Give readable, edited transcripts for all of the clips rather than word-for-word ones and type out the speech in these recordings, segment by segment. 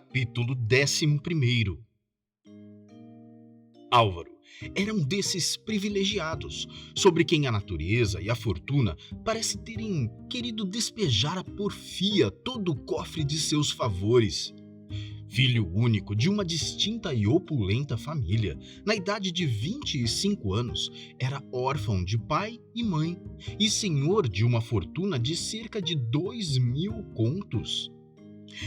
Capítulo 11. Álvaro era um desses privilegiados, sobre quem a natureza e a fortuna parecem terem querido despejar a porfia todo o cofre de seus favores. Filho único de uma distinta e opulenta família, na idade de 25 anos, era órfão de pai e mãe e senhor de uma fortuna de cerca de 2.000 contos.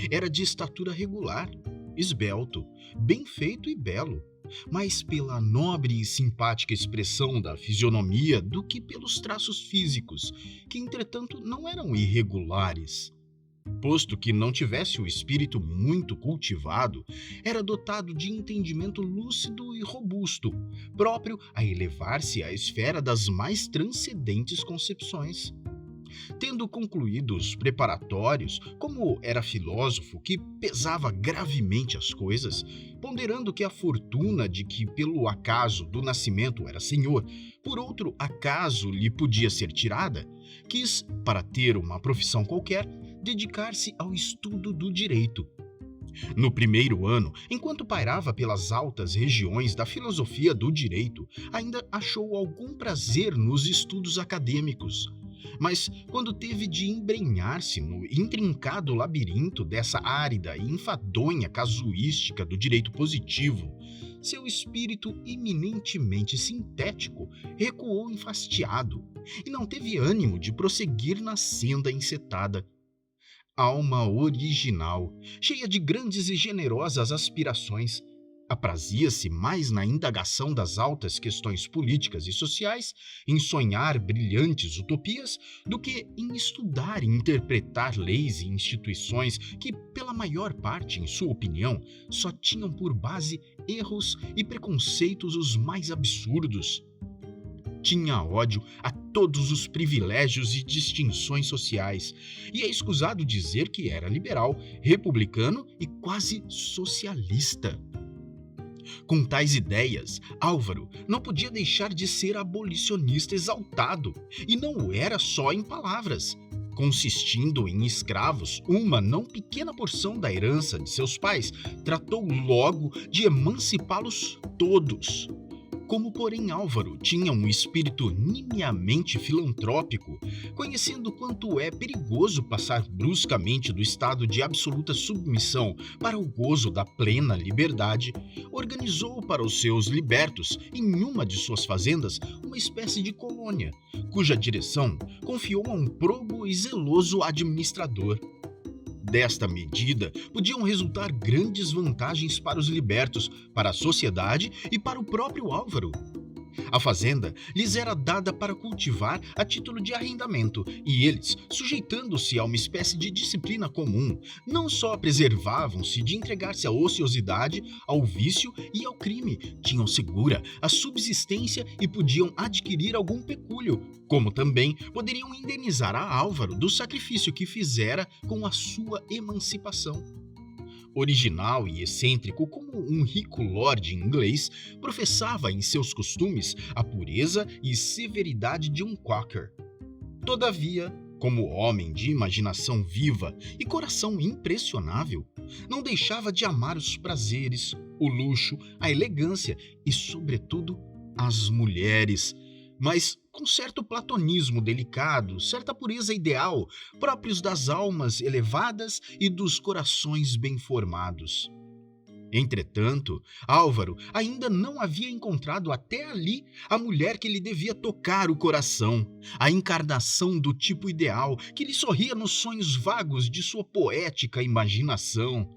Era de estatura regular, esbelto, bem feito e belo, mais pela nobre e simpática expressão da fisionomia do que pelos traços físicos, que entretanto não eram irregulares. Posto que não tivesse o espírito muito cultivado, era dotado de entendimento lúcido e robusto, próprio a elevar-se à esfera das mais transcendentes concepções. Tendo concluído os preparatórios, como era filósofo que pesava gravemente as coisas, ponderando que a fortuna de que pelo acaso do nascimento era senhor, por outro acaso lhe podia ser tirada, quis, para ter uma profissão qualquer, dedicar-se ao estudo do direito. No primeiro ano, enquanto pairava pelas altas regiões da filosofia do direito, ainda achou algum prazer nos estudos acadêmicos. Mas quando teve de embrenhar-se no intrincado labirinto dessa árida e enfadonha casuística do direito positivo, seu espírito eminentemente sintético recuou enfastiado e não teve ânimo de prosseguir na senda encetada. Alma original, cheia de grandes e generosas aspirações, aprazia-se mais na indagação das altas questões políticas e sociais, em sonhar brilhantes utopias, do que em estudar e interpretar leis e instituições que, pela maior parte, em sua opinião, só tinham por base erros e preconceitos os mais absurdos. Tinha ódio a todos os privilégios e distinções sociais, e é escusado dizer que era liberal, republicano e quase socialista. Com tais ideias, Álvaro não podia deixar de ser abolicionista exaltado, e não o era só em palavras. Consistindo em escravos uma não pequena porção da herança de seus pais, tratou logo de emancipá-los todos. Como, porém, Álvaro tinha um espírito nimiamente filantrópico, conhecendo quanto é perigoso passar bruscamente do estado de absoluta submissão para o gozo da plena liberdade, organizou para os seus libertos, em uma de suas fazendas, uma espécie de colônia, cuja direção confiou a um probo e zeloso administrador. Desta medida, podiam resultar grandes vantagens para os libertos, para a sociedade e para o próprio Álvaro. A fazenda lhes era dada para cultivar a título de arrendamento, e eles, sujeitando-se a uma espécie de disciplina comum, não só preservavam-se de entregar-se à ociosidade, ao vício e ao crime, tinham segura a subsistência e podiam adquirir algum pecúlio, como também poderiam indenizar a Álvaro do sacrifício que fizera com a sua emancipação. Original e excêntrico como um rico lord inglês, professava em seus costumes a pureza e severidade de um quaker. Todavia, como homem de imaginação viva e coração impressionável, não deixava de amar os prazeres, o luxo, a elegância e, sobretudo, as mulheres, mas com certo platonismo delicado, certa pureza ideal, próprios das almas elevadas e dos corações bem formados. Entretanto, Álvaro ainda não havia encontrado até ali a mulher que lhe devia tocar o coração, a encarnação do tipo ideal que lhe sorria nos sonhos vagos de sua poética imaginação.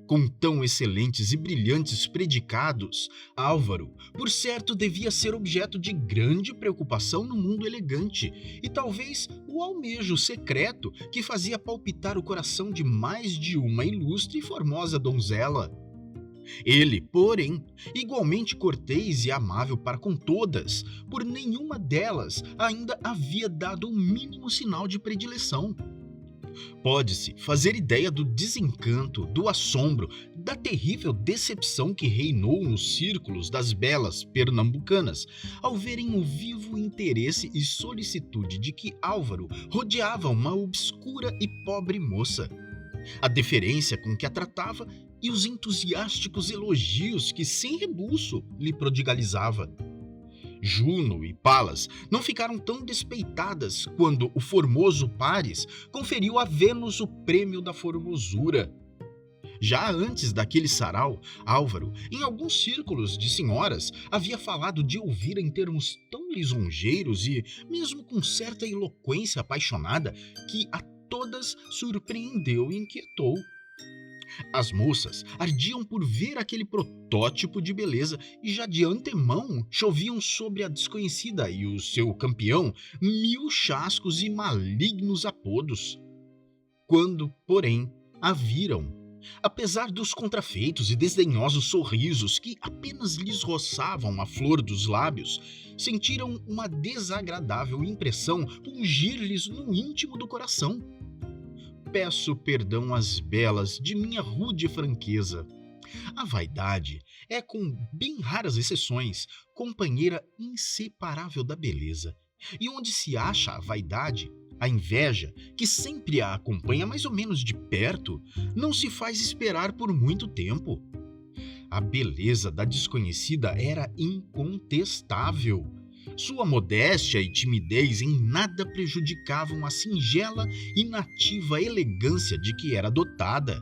Com tão excelentes e brilhantes predicados, Álvaro, por certo, devia ser objeto de grande preocupação no mundo elegante, e talvez o almejo secreto que fazia palpitar o coração de mais de uma ilustre e formosa donzela. Ele, porém, igualmente cortês e amável para com todas, por nenhuma delas ainda havia dado o mínimo sinal de predileção. Pode-se fazer ideia do desencanto, do assombro, da terrível decepção que reinou nos círculos das belas pernambucanas, ao verem o vivo interesse e solicitude de que Álvaro rodeava uma obscura e pobre moça. A deferência com que a tratava e os entusiásticos elogios que, sem rebuço, lhe prodigalizava. Juno e Palas não ficaram tão despeitadas quando o formoso Paris conferiu a Vênus o prêmio da formosura. Já antes daquele sarau, Álvaro, em alguns círculos de senhoras, havia falado de Elvira em termos tão lisonjeiros e mesmo com certa eloquência apaixonada que a todas surpreendeu e inquietou. As moças ardiam por ver aquele protótipo de beleza e já de antemão choviam sobre a desconhecida e o seu campeão 1000 chascos e malignos apodos. Quando, porém, a viram, apesar dos contrafeitos e desdenhosos sorrisos que apenas lhes roçavam a flor dos lábios, sentiram uma desagradável impressão pungir-lhes no íntimo do coração. Peço perdão às belas de minha rude franqueza. A vaidade é, com bem raras exceções, companheira inseparável da beleza. E onde se acha a vaidade, a inveja, que sempre a acompanha mais ou menos de perto, não se faz esperar por muito tempo. A beleza da desconhecida era incontestável. Sua modéstia e timidez em nada prejudicavam a singela e nativa elegância de que era dotada.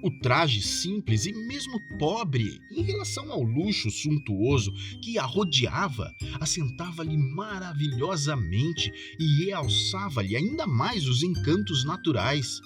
O traje simples e mesmo pobre em relação ao luxo suntuoso que a rodeava assentava-lhe maravilhosamente e realçava-lhe ainda mais os encantos naturais.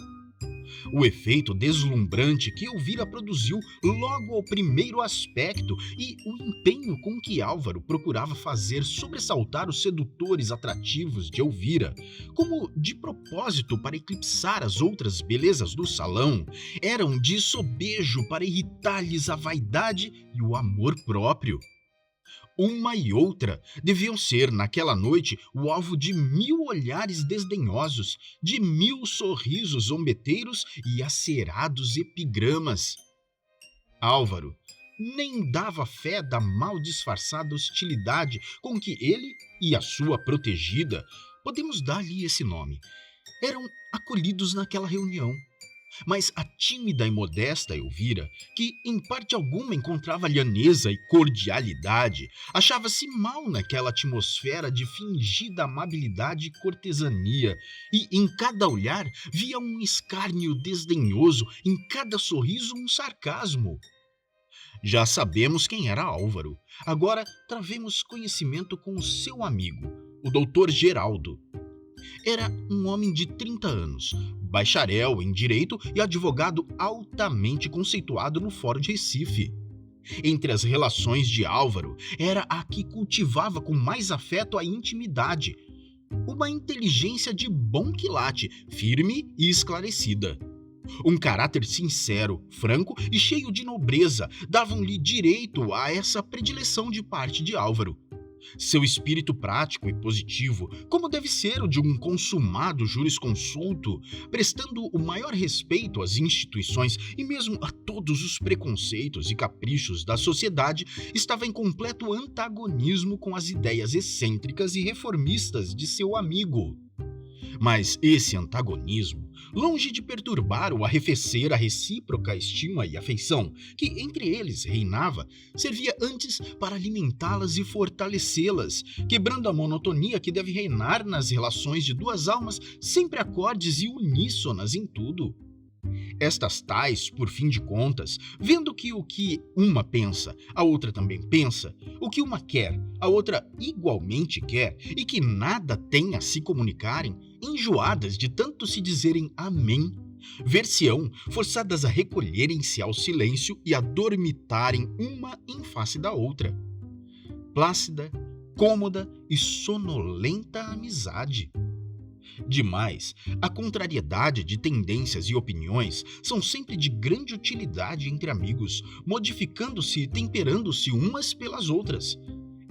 O efeito deslumbrante que Elvira produziu logo ao primeiro aspecto e o empenho com que Álvaro procurava fazer sobressaltar os sedutores atrativos de Elvira, como de propósito para eclipsar as outras belezas do salão, eram de sobejo para irritar-lhes a vaidade e o amor próprio. Uma e outra deviam ser, naquela noite, o alvo de 1000 olhares desdenhosos, de 1000 sorrisos zombeteiros e acerados epigramas. Álvaro nem dava fé da mal disfarçada hostilidade com que ele e a sua protegida, podemos dar-lhe esse nome, eram acolhidos naquela reunião. Mas a tímida e modesta Elvira, que em parte alguma encontrava lhaneza e cordialidade, achava-se mal naquela atmosfera de fingida amabilidade e cortesania, e em cada olhar via um escárnio desdenhoso, em cada sorriso um sarcasmo. Já sabemos quem era Álvaro. Agora travemos conhecimento com o seu amigo, o doutor Geraldo. Era um homem de 30 anos, bacharel em Direito e advogado altamente conceituado no Fórum de Recife. Entre as relações de Álvaro, era a que cultivava com mais afeto a intimidade. Uma inteligência de bom quilate, firme e esclarecida. Um caráter sincero, franco e cheio de nobreza davam-lhe direito a essa predileção de parte de Álvaro. Seu espírito prático e positivo, como deve ser o de um consumado jurisconsulto, prestando o maior respeito às instituições e mesmo a todos os preconceitos e caprichos da sociedade, estava em completo antagonismo com as ideias excêntricas e reformistas de seu amigo. Mas esse antagonismo, longe de perturbar ou arrefecer a recíproca estima e afeição que entre eles reinava, servia antes para alimentá-las e fortalecê-las, quebrando a monotonia que deve reinar nas relações de duas almas sempre acordes e uníssonas em tudo. Estas tais, por fim de contas, vendo que o que uma pensa, a outra também pensa, o que uma quer, a outra igualmente quer, e que nada tem a se comunicarem, enjoadas de tanto se dizerem amém, ver-se-ão forçadas a recolherem-se ao silêncio e a dormitarem uma em face da outra. Plácida, cômoda e sonolenta amizade. Demais, a contrariedade de tendências e opiniões são sempre de grande utilidade entre amigos, modificando-se e temperando-se umas pelas outras.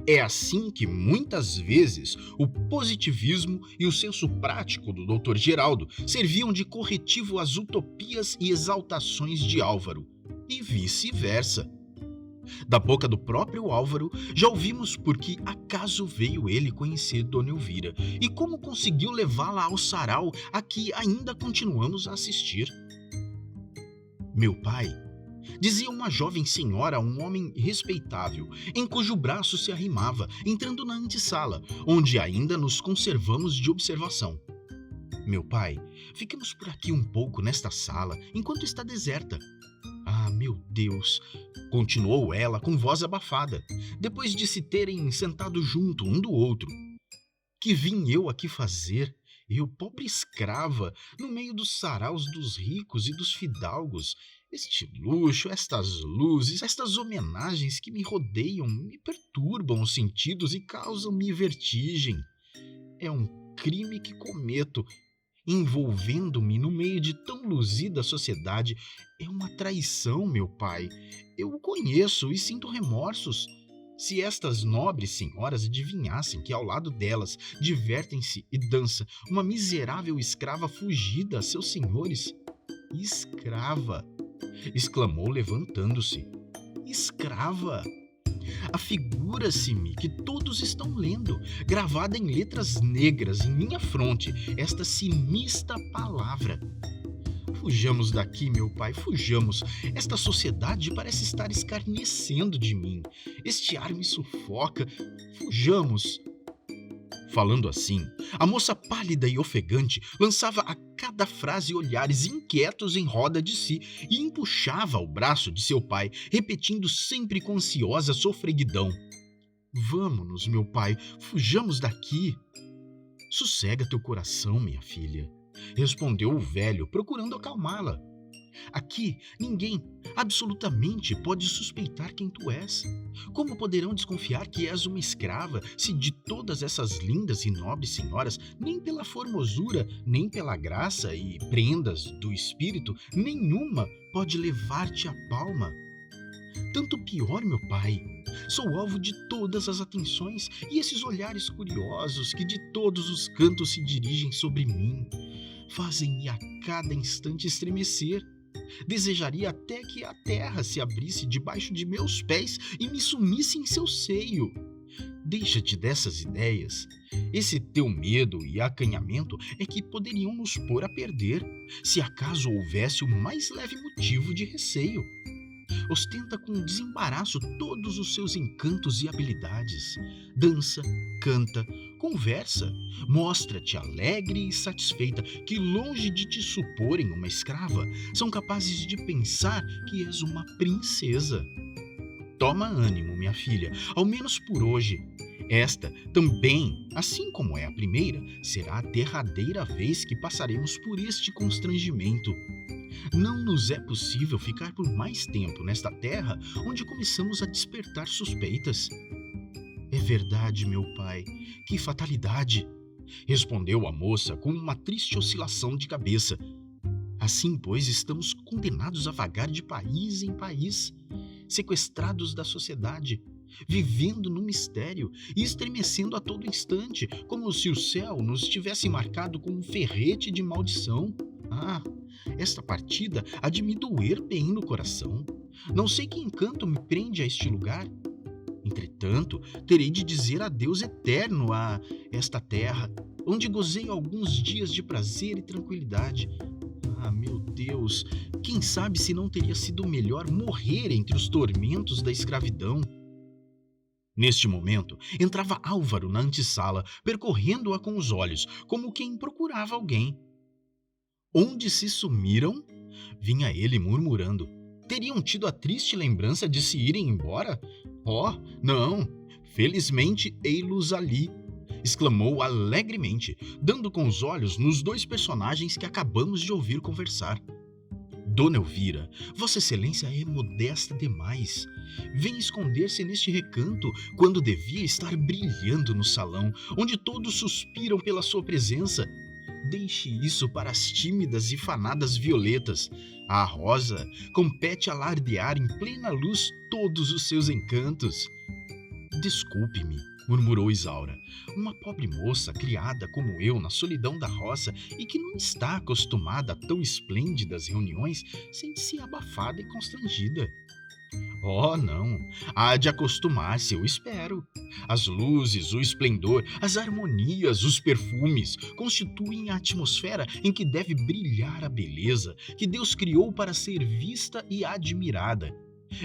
É assim que, muitas vezes, o positivismo e o senso prático do Dr. Geraldo serviam de corretivo às utopias e exaltações de Álvaro, e vice-versa. Da boca do próprio Álvaro, já ouvimos por que acaso veio ele conhecer Dona Elvira e como conseguiu levá-la ao sarau a que ainda continuamos a assistir. Meu pai Dizia uma jovem senhora a um homem respeitável, em cujo braço se arrimava, entrando na antessala, onde ainda nos conservamos de observação. Meu pai, fiquemos por aqui um pouco nesta sala, enquanto está deserta. Ah, meu Deus, continuou ela com voz abafada, depois de se terem sentado junto um do outro. Que vim eu aqui fazer? Eu, pobre escrava, no meio dos saraus dos ricos e dos fidalgos. Este luxo, estas luzes, estas homenagens que me rodeiam me perturbam os sentidos e causam-me vertigem. É um crime que cometo, envolvendo-me no meio de tão luzida sociedade. É uma traição, meu pai. Eu o conheço e sinto remorsos. Se estas nobres senhoras adivinhassem que ao lado delas divertem-se e dança uma miserável escrava fugida a seus senhores. Escrava! Exclamou levantando-se. Escrava! Afigura-se-me que todos estão lendo, gravada em letras negras em minha fronte, esta sinistra palavra. Fujamos daqui, meu pai, fujamos. Esta sociedade parece estar escarnecendo de mim. Este ar me sufoca. Fujamos. Falando assim, a moça pálida e ofegante lançava a cada frase olhares inquietos em roda de si e empuxava o braço de seu pai, repetindo sempre com ansiosa sofreguidão: Vamo-nos, meu pai, fujamos daqui. Sossega teu coração, minha filha, respondeu o velho, procurando acalmá-la. Aqui ninguém, absolutamente, pode suspeitar quem tu és. Como poderão desconfiar que és uma escrava, se de todas essas lindas e nobres senhoras, nem pela formosura, nem pela graça e prendas do espírito, nenhuma pode levar-te a palma? Tanto pior, meu pai. Sou alvo de todas as atenções e esses olhares curiosos que de todos os cantos se dirigem sobre mim fazem-me a cada instante estremecer. Desejaria até que a terra se abrisse debaixo de meus pés e me sumisse em seu seio. Deixa-te dessas ideias. Esse teu medo e acanhamento é que poderiam nos pôr a perder, se acaso houvesse o mais leve motivo de receio. Ostenta com desembaraço todos os seus encantos e habilidades. Dança, canta, conversa, mostra-te alegre e satisfeita, que longe de te suporem uma escrava, são capazes de pensar que és uma princesa. Toma ânimo, minha filha, ao menos por hoje. Esta também, assim como é a primeira, será a derradeira vez que passaremos por este constrangimento. Não nos é possível ficar por mais tempo nesta terra onde começamos a despertar suspeitas. É verdade, meu pai, que fatalidade, respondeu a moça com uma triste oscilação de cabeça. Assim, pois, estamos condenados a vagar de país em país, sequestrados da sociedade, vivendo no mistério e estremecendo a todo instante, como se o céu nos tivesse marcado com um ferrete de maldição. Ah, esta partida há de me doer bem no coração. Não sei que encanto me prende a este lugar. Entretanto, terei de dizer adeus eterno a esta terra, onde gozei alguns dias de prazer e tranquilidade. Ah, meu Deus, quem sabe se não teria sido melhor morrer entre os tormentos da escravidão. Neste momento, entrava Álvaro na antessala, percorrendo-a com os olhos, como quem procurava alguém. Onde se sumiram? Vinha ele murmurando. Teriam tido a triste lembrança de se irem embora? Oh, não! Felizmente ei-los ali! Exclamou alegremente, dando com os olhos nos dois personagens que acabamos de ouvir conversar. Dona Elvira, Vossa Excelência é modesta demais. Vem esconder-se neste recanto, quando devia estar brilhando no salão, onde todos suspiram pela sua presença. Deixe isso para as tímidas e fanadas violetas. A rosa compete alardear em plena luz todos os seus encantos. Desculpe-me, murmurou Isaura, uma pobre moça criada como eu na solidão da roça e que não está acostumada a tão esplêndidas reuniões, sente-se abafada e constrangida. Oh, não. Há de acostumar-se, eu espero. As luzes, o esplendor, as harmonias, os perfumes constituem a atmosfera em que deve brilhar a beleza que Deus criou para ser vista e admirada.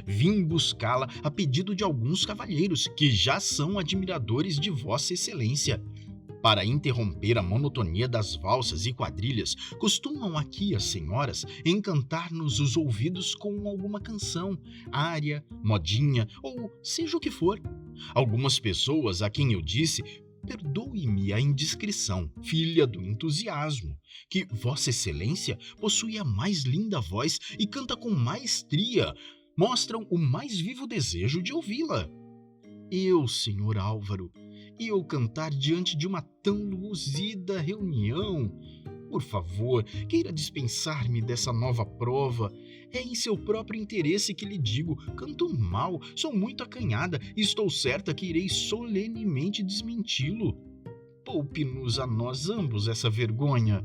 Vim buscá-la a pedido de alguns cavalheiros que já são admiradores de Vossa Excelência. Para interromper a monotonia das valsas e quadrilhas, costumam aqui as senhoras encantar-nos os ouvidos com alguma canção, área, modinha ou seja o que for. Algumas pessoas a quem eu disse, perdoe-me a indiscrição, filha do entusiasmo, que Vossa Excelência possui a mais linda voz e canta com maestria, mostram o mais vivo desejo de ouvi-la. Eu, senhor Álvaro, e eu cantar diante de uma tão luzida reunião? Por favor, queira dispensar-me dessa nova prova. É em seu próprio interesse que lhe digo, canto mal, sou muito acanhada e estou certa que irei solenemente desmenti-lo. Poupe-nos a nós ambos essa vergonha.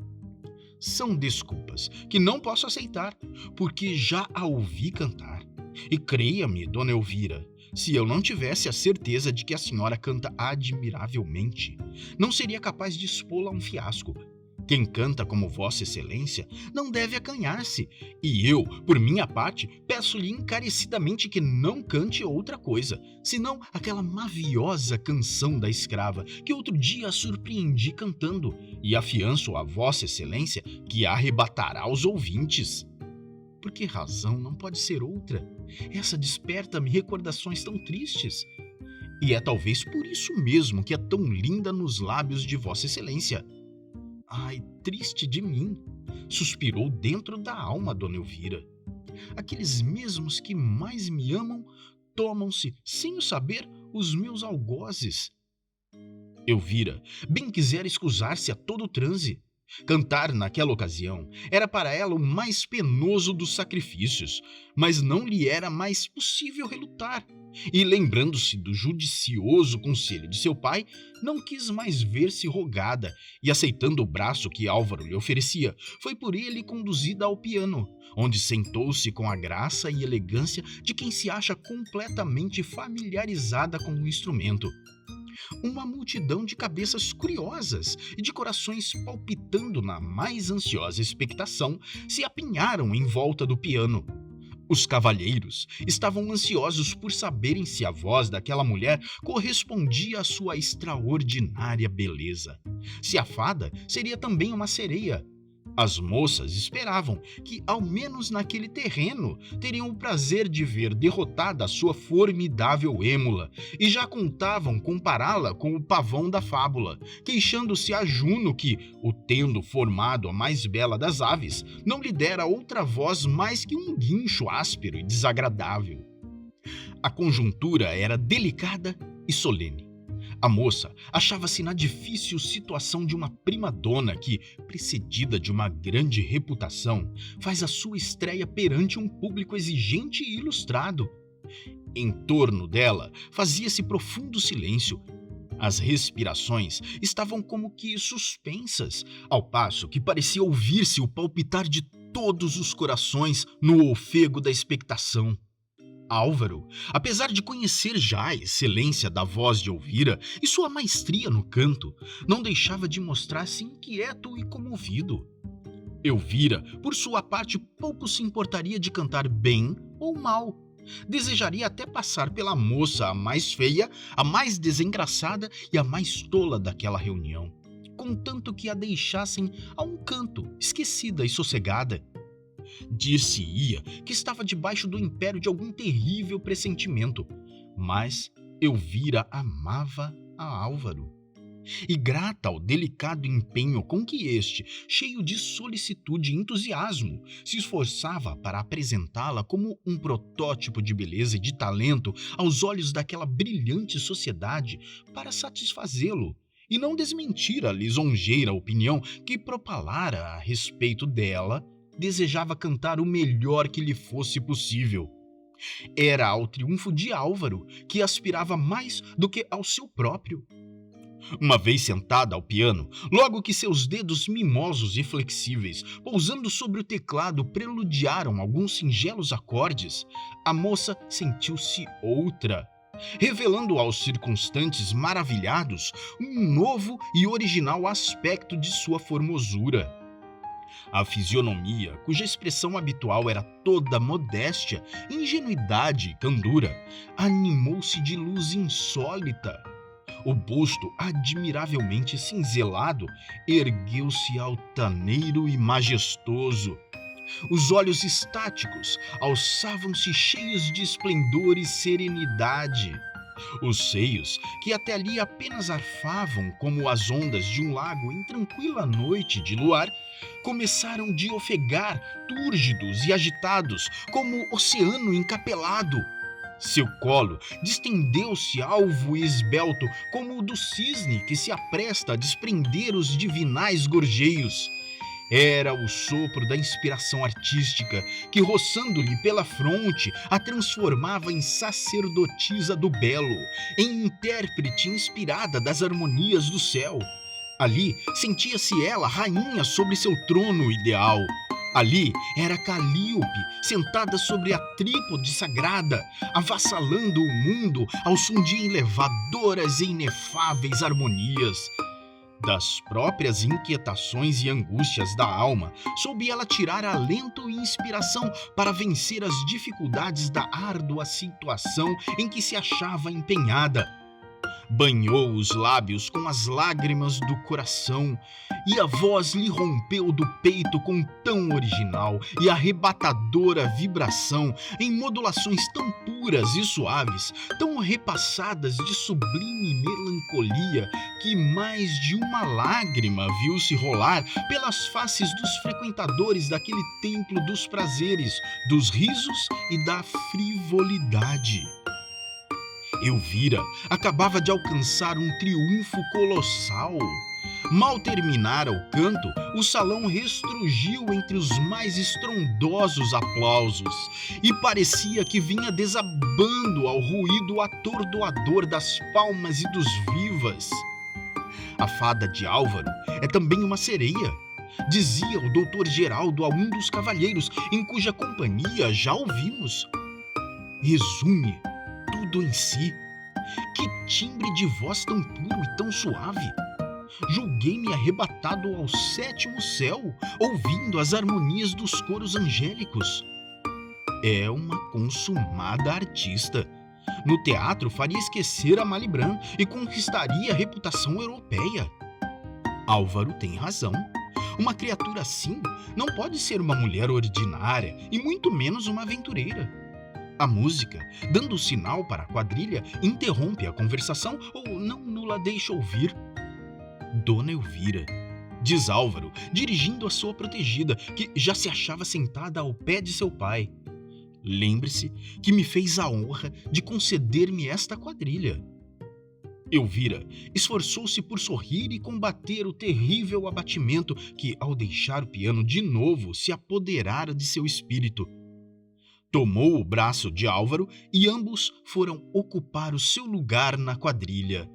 São desculpas que não posso aceitar, porque já a ouvi cantar. E creia-me, dona Elvira, se eu não tivesse a certeza de que a senhora canta admiravelmente, não seria capaz de expô-la a um fiasco. Quem canta como Vossa Excelência não deve acanhar-se, e eu, por minha parte, peço-lhe encarecidamente que não cante outra coisa, senão aquela maviosa canção da escrava que outro dia a surpreendi cantando, e afianço a Vossa Excelência que a arrebatará aos ouvintes. Por que razão não pode ser outra? Essa desperta-me recordações tão tristes. E é talvez por isso mesmo que é tão linda nos lábios de Vossa Excelência. Ai, triste de mim! Suspirou dentro da alma Dona Elvira. Aqueles mesmos que mais me amam tomam-se, sem o saber, os meus algozes. Elvira bem quisera escusar-se a todo o transe. Cantar naquela ocasião era para ela o mais penoso dos sacrifícios, mas não lhe era mais possível relutar. E lembrando-se do judicioso conselho de seu pai, não quis mais ver-se rogada, e aceitando o braço que Álvaro lhe oferecia, foi por ele conduzida ao piano, onde sentou-se com a graça e elegância de quem se acha completamente familiarizada com o instrumento. Uma multidão de cabeças curiosas e de corações palpitando na mais ansiosa expectação se apinharam em volta do piano. Os cavalheiros estavam ansiosos por saberem se a voz daquela mulher correspondia à sua extraordinária beleza. Se a fada seria também uma sereia. As moças esperavam que, ao menos naquele terreno, teriam o prazer de ver derrotada a sua formidável êmula, e já contavam compará-la com o pavão da fábula, queixando-se a Juno que, o tendo formado a mais bela das aves, não lhe dera outra voz mais que um guincho áspero e desagradável. A conjuntura era delicada e solene. A moça achava-se na difícil situação de uma prima-dona que, precedida de uma grande reputação, faz a sua estreia perante um público exigente e ilustrado. Em torno dela fazia-se profundo silêncio. As respirações estavam como que suspensas, ao passo que parecia ouvir-se o palpitar de todos os corações no ofego da expectação. Álvaro, apesar de conhecer já a excelência da voz de Elvira e sua maestria no canto, não deixava de mostrar-se inquieto e comovido. Elvira, por sua parte, pouco se importaria de cantar bem ou mal. Desejaria até passar pela moça a mais feia, a mais desengraçada e a mais tola daquela reunião, contanto que a deixassem a um canto, esquecida e sossegada. Dir-se-ia que estava debaixo do império de algum terrível pressentimento, mas Elvira amava a Álvaro. E grata ao delicado empenho com que este, cheio de solicitude e entusiasmo, se esforçava para apresentá-la como um protótipo de beleza e de talento aos olhos daquela brilhante sociedade para satisfazê-lo, e não desmentir a lisonjeira opinião que propalara a respeito dela, desejava cantar o melhor que lhe fosse possível. Era ao triunfo de Álvaro que aspirava mais do que ao seu próprio. Uma vez sentada ao piano, logo que seus dedos mimosos e flexíveis, pousando sobre o teclado, preludiaram alguns singelos acordes, a moça sentiu-se outra, revelando aos circunstantes maravilhados um novo e original aspecto de sua formosura. A fisionomia, cuja expressão habitual era toda modéstia, ingenuidade e candura, animou-se de luz insólita. O busto, admiravelmente cinzelado, ergueu-se altaneiro e majestoso. Os olhos estáticos alçavam-se cheios de esplendor e serenidade. Os seios, que até ali apenas arfavam como as ondas de um lago em tranquila noite de luar, começaram de ofegar, túrgidos e agitados, como oceano encapelado. Seu colo distendeu-se alvo e esbelto, como o do cisne que se apresta a desprender os divinais gorjeios. Era o sopro da inspiração artística que, roçando-lhe pela fronte, a transformava em sacerdotisa do belo, em intérprete inspirada das harmonias do céu. Ali sentia-se ela rainha sobre seu trono ideal. Ali era Calíope, sentada sobre a trípode sagrada, avassalando o mundo ao som de elevadoras e inefáveis harmonias. Das próprias inquietações e angústias da alma, soube ela tirar alento e inspiração para vencer as dificuldades da árdua situação em que se achava empenhada. Banhou os lábios com as lágrimas do coração, e a voz lhe rompeu do peito com tão original e arrebatadora vibração, em modulações tão puras e suaves, tão repassadas de sublime melancolia, que mais de uma lágrima viu-se rolar pelas faces dos frequentadores daquele templo dos prazeres, dos risos e da frivolidade. Elvira acabava de alcançar um triunfo colossal. Mal terminara o canto, o salão restrugiu entre os mais estrondosos aplausos e parecia que vinha desabando ao ruído atordoador das palmas e dos vivas. A fada de Álvaro é também uma sereia, dizia o doutor Geraldo a um dos cavalheiros em cuja companhia já ouvimos. Resume tudo em si. Que timbre de voz tão puro e tão suave! Julguei-me arrebatado ao sétimo céu, ouvindo as harmonias dos coros angélicos. É uma consumada artista. No teatro faria esquecer a Malibran e conquistaria a reputação europeia. Álvaro tem razão. Uma criatura assim não pode ser uma mulher ordinária e muito menos uma aventureira. A música, dando sinal para a quadrilha, interrompe a conversação ou não nula deixa ouvir. Dona Elvira, diz Álvaro, dirigindo a sua protegida, que já se achava sentada ao pé de seu pai. Lembre-se que me fez a honra de conceder-me esta quadrilha. Elvira esforçou-se por sorrir e combater o terrível abatimento que, ao deixar o piano de novo, se apoderara de seu espírito. Tomou o braço de Álvaro e ambos foram ocupar o seu lugar na quadrilha.